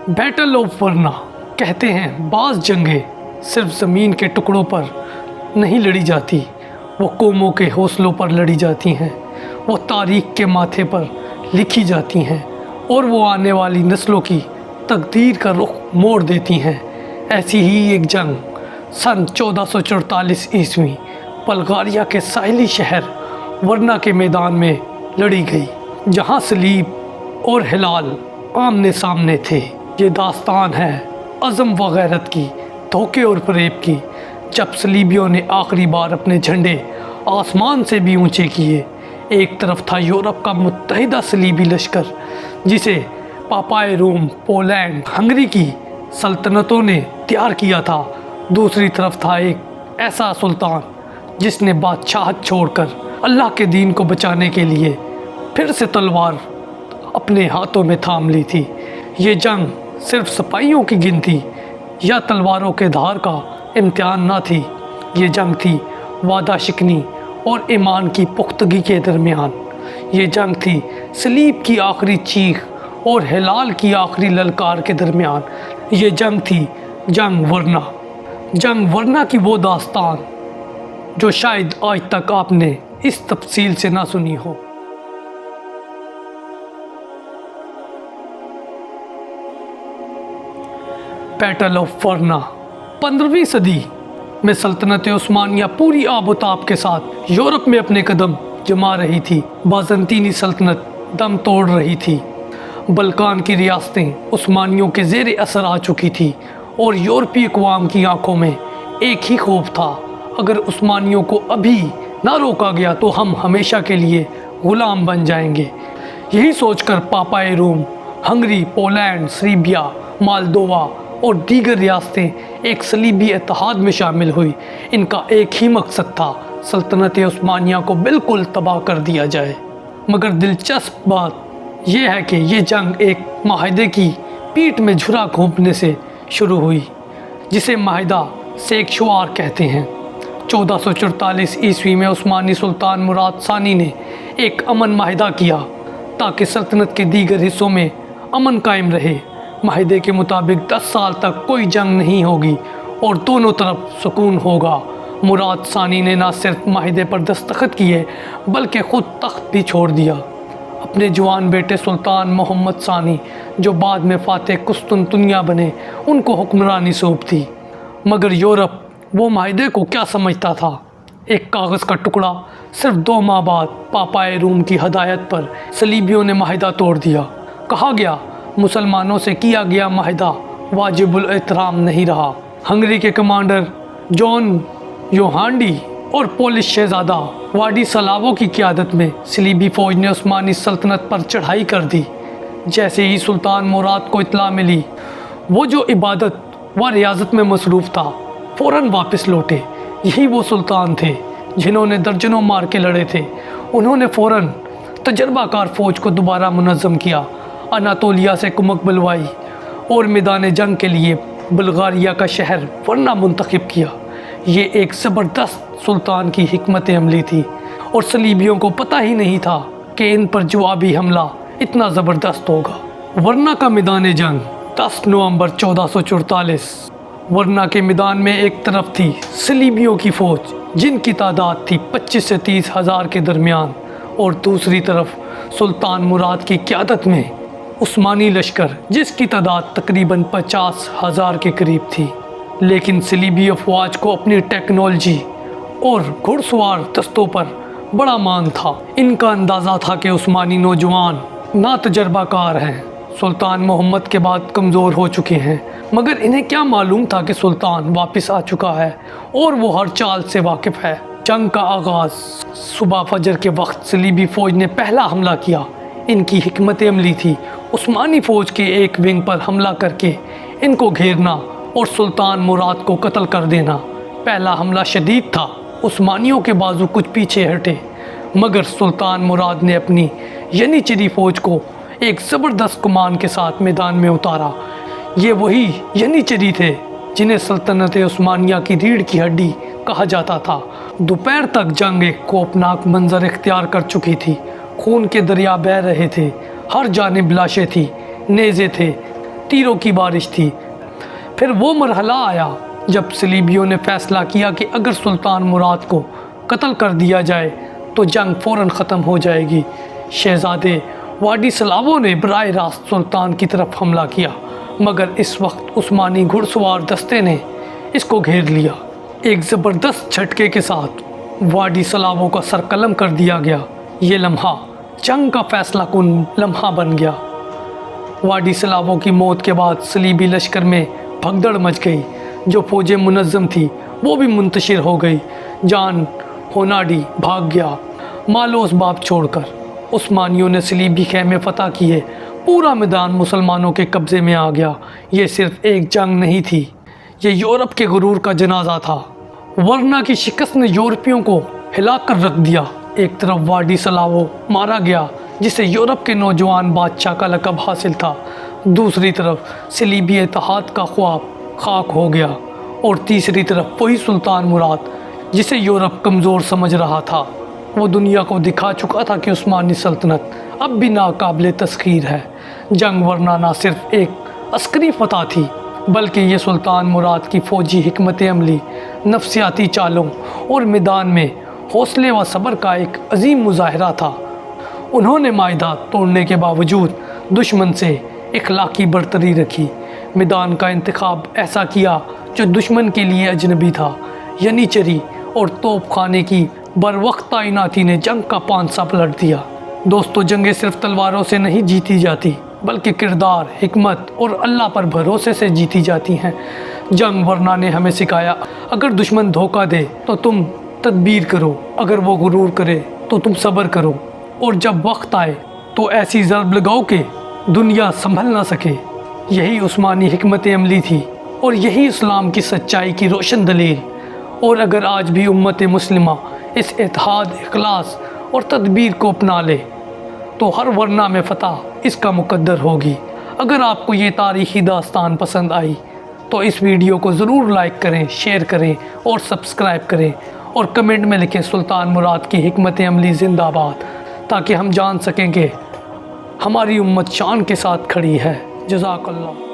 Battle of ورنا کہتے ہیں بعض جنگیں صرف زمین کے ٹکڑوں پر نہیں لڑی جاتی، وہ قوموں کے حوصلوں پر لڑی جاتی ہیں، وہ تاریخ کے ماتھے پر لکھی جاتی ہیں اور وہ آنے والی نسلوں کی تقدیر کا رخ موڑ دیتی ہیں۔ ایسی ہی ایک جنگ سن 1444 عیسوی بلغاریہ کے ساحلی شہر ورنا کے میدان میں لڑی گئی، جہاں صلیب اور ہلال آمنے سامنے تھے۔ یہ داستان ہے عزم و غیرت کی، دھوکے اور فریب کی۔ جب صلیبیوں نے آخری بار اپنے جھنڈے آسمان سے بھی اونچے کیے، ایک طرف تھا یورپ کا متحدہ صلیبی لشکر جسے پاپائے روم، پولینڈ، ہنگری کی سلطنتوں نے تیار کیا تھا، دوسری طرف تھا ایک ایسا سلطان جس نے بادشاہت چھوڑ کر اللہ کے دین کو بچانے کے لیے پھر سے تلوار اپنے ہاتھوں میں تھام لی تھی۔ یہ جنگ صرف سپاہیوں کی گنتی یا تلواروں کے دھار کا امتحان نہ تھی، یہ جنگ تھی وعدہ شکنی اور ایمان کی پختگی کے درمیان۔ یہ جنگ تھی صلیب کی آخری چیخ اور ہلال کی آخری للکار کے درمیان۔ یہ جنگ تھی جنگ ورنا۔ جنگ ورنا کی وہ داستان جو شاید آج تک آپ نے اس تفصیل سے نہ سنی ہو۔ بیٹل آف ورنا 15ویں صدی میں سلطنت عثمانیہ پوری آب و تاب کے ساتھ یورپ میں اپنے قدم جما رہی تھی۔ بازنطینی سلطنت دم توڑ رہی تھی، بلکان کی ریاستیں عثمانیوں کے زیر اثر آ چکی تھی اور یورپی اقوام کی آنکھوں میں ایک ہی خوف تھا، اگر عثمانیوں کو ابھی نہ روکا گیا تو ہم ہمیشہ کے لیے غلام بن جائیں گے۔ یہی سوچ کر پاپائے روم، ہنگری، پولینڈ، سربیا، مالدووا اور دیگر ریاستیں ایک صلیبی اتحاد میں شامل ہوئی۔ ان کا ایک ہی مقصد تھا، سلطنت عثمانیہ کو بالکل تباہ کر دیا جائے۔ مگر دلچسپ بات یہ ہے کہ یہ جنگ ایک معاہدے کی پیٹھ میں جھرا گھونپنے سے شروع ہوئی، جسے معاہدہ سیکشوار کہتے ہیں۔ 1444 عیسوی میں عثمانی سلطان مراد ثانی نے ایک امن معاہدہ کیا تاکہ سلطنت کے دیگر حصوں میں امن قائم رہے۔ معاہدے کے مطابق 10 سال تک کوئی جنگ نہیں ہوگی اور دونوں طرف سکون ہوگا۔ مراد ثانی نے نہ صرف معاہدے پر دستخط کیے بلکہ خود تخت بھی چھوڑ دیا۔ اپنے جوان بیٹے سلطان محمد ثانی، جو بعد میں فاتح قسطنطنیہ بنے، ان کو حکمرانی سونپ دی۔ مگر یورپ وہ معاہدے کو کیا سمجھتا تھا؟ ایک کاغذ کا ٹکڑا۔ صرف 2 ماہ بعد پاپائے روم کی ہدایت پر صلیبیوں نے معاہدہ توڑ دیا۔ کہا گیا مسلمانوں سے کیا گیا معاہدہ واجب الاحترام نہیں رہا۔ ہنگری کے کمانڈر جون یوہانڈی اور پولش شہزادہ واڈی سلاوو کی قیادت میں صلیبی فوج نے عثمانی سلطنت پر چڑھائی کر دی۔ جیسے ہی سلطان مراد کو اطلاع ملی، وہ جو عبادت و ریاضت میں مصروف تھا فوراً واپس لوٹے۔ یہی وہ سلطان تھے جنہوں نے درجنوں مار کے لڑے تھے۔ انہوں نے فوراً تجربہ کار فوج کو دوبارہ منظم کیا، اناطولیہ سے کمک بلوائی اور میدان جنگ کے لیے بلغاریہ کا شہر ورنا منتخب کیا۔ یہ ایک زبردست سلطان کی حکمت عملی تھی اور صلیبیوں کو پتہ ہی نہیں تھا کہ ان پر جوابی حملہ اتنا زبردست ہوگا۔ ورنا کا میدان جنگ 10 نومبر 1444۔ ورنا کے میدان میں ایک طرف تھی صلیبیوں کی فوج جن کی تعداد تھی 25 سے 30 ہزار کے درمیان، اور دوسری طرف سلطان مراد کی قیادت میں عثمانی لشکر جس کی تعداد تقریباً 50 ہزار کے قریب تھی۔ لیکن صلیبی افواج کو اپنی ٹیکنالوجی اور گھڑ سوار دستوں پر بڑا مان تھا۔ ان کا اندازہ تھا کہ عثمانی نوجوان نا تجربہ کار ہیں، سلطان محمد کے بعد کمزور ہو چکے ہیں، مگر انہیں کیا معلوم تھا کہ سلطان واپس آ چکا ہے اور وہ ہر چال سے واقف ہے۔ جنگ کا آغاز صبح فجر کے وقت صلیبی فوج نے پہلا حملہ کیا۔ ان کی حکمت عملی تھی عثمانی فوج کے ایک ونگ پر حملہ کر کے ان کو گھیرنا اور سلطان مراد کو قتل کر دینا۔ پہلا حملہ شدید تھا، عثمانیوں کے بازو کچھ پیچھے ہٹے، مگر سلطان مراد نے اپنی ینیچری فوج کو ایک زبردست کمان کے ساتھ میدان میں اتارا۔ یہ وہی ینیچری تھے جنہیں سلطنت عثمانیہ کی ریڑھ کی ہڈی کہا جاتا تھا۔ دوپہر تک جنگ ایک خوفناک منظر اختیار کر چکی تھی۔ خون کے دریا بہہ رہے تھے، ہر جانب لاشیں تھی، نیزے تھے، تیروں کی بارش تھی۔ پھر وہ مرحلہ آیا جب صلیبیوں نے فیصلہ کیا کہ اگر سلطان مراد کو قتل کر دیا جائے تو جنگ فوراً ختم ہو جائے گی۔ شہزادے واڈیسلاو نے براہ راست سلطان کی طرف حملہ کیا، مگر اس وقت عثمانی گھڑ سوار دستے نے اس کو گھیر لیا۔ ایک زبردست جھٹکے کے ساتھ واڈیسلاو کا سر قلم کر دیا گیا۔ یہ لمحہ جنگ کا فیصلہ کن لمحہ بن گیا۔ واڈیسلاو کی موت کے بعد صلیبی لشکر میں بھگدڑ مچ گئی۔ جو فوجیں منظم تھی وہ بھی منتشر ہو گئی۔ جان ہوناڈی بھاگ گیا مال و اسباب چھوڑ کر۔ عثمانیوں نے صلیبی خیمے فتح کیے، پورا میدان مسلمانوں کے قبضے میں آ گیا۔ یہ صرف ایک جنگ نہیں تھی، یہ یورپ کے غرور کا جنازہ تھا۔ ورنا کی شکست نے یورپیوں کو ہلا کر رکھ دیا۔ ایک طرف واڈیسلاو مارا گیا جسے یورپ کے نوجوان بادشاہ کا لقب حاصل تھا، دوسری طرف صلیبی اتحاد کا خواب خاک ہو گیا، اور تیسری طرف وہی سلطان مراد جسے یورپ کمزور سمجھ رہا تھا۔ وہ دنیا کو دکھا چکا تھا کہ عثمانی سلطنت اب بھی ناقابل تسخیر ہے۔ جنگ ورنہ نہ صرف ایک عسکری فتح تھی بلکہ یہ سلطان مراد کی فوجی حکمت عملی، نفسیاتی چالوں اور میدان میں حوصلے و صبر کا ایک عظیم مظاہرہ تھا۔ انہوں نے معاہدہ توڑنے کے باوجود دشمن سے اخلاقی برتری رکھی، میدان کا انتخاب ایسا کیا جو دشمن کے لیے اجنبی تھا، یعنی چری اور توپ خانے کی بروقت تعیناتی نے جنگ کا پانسا پلٹ دیا۔ دوستو، جنگیں صرف تلواروں سے نہیں جیتی جاتی بلکہ کردار، حکمت اور اللہ پر بھروسے سے جیتی جاتی ہیں۔ جنگ ورنہ نے ہمیں سکھایا، اگر دشمن دھوکہ دے تو تم تدبیر کرو، اگر وہ غرور کرے تو تم صبر کرو، اور جب وقت آئے تو ایسی ضرب لگاؤ کہ دنیا سنبھل نہ سکے۔ یہی عثمانی حکمت عملی تھی اور یہی اسلام کی سچائی کی روشن دلیل۔ اور اگر آج بھی امت مسلمہ اس اتحاد، اخلاص اور تدبیر کو اپنا لے تو ہر ورنہ میں فتح اس کا مقدر ہوگی۔ اگر آپ کو یہ تاریخی داستان پسند آئی تو اس ویڈیو کو ضرور لائک کریں، شیئر کریں اور سبسکرائب کریں، اور کمنٹ میں لکھیں سلطان مراد کی حکمت عملی زندہ باد، تاکہ ہم جان سکیں کہ ہماری امت شان کے ساتھ کھڑی ہے۔ جزاک اللہ۔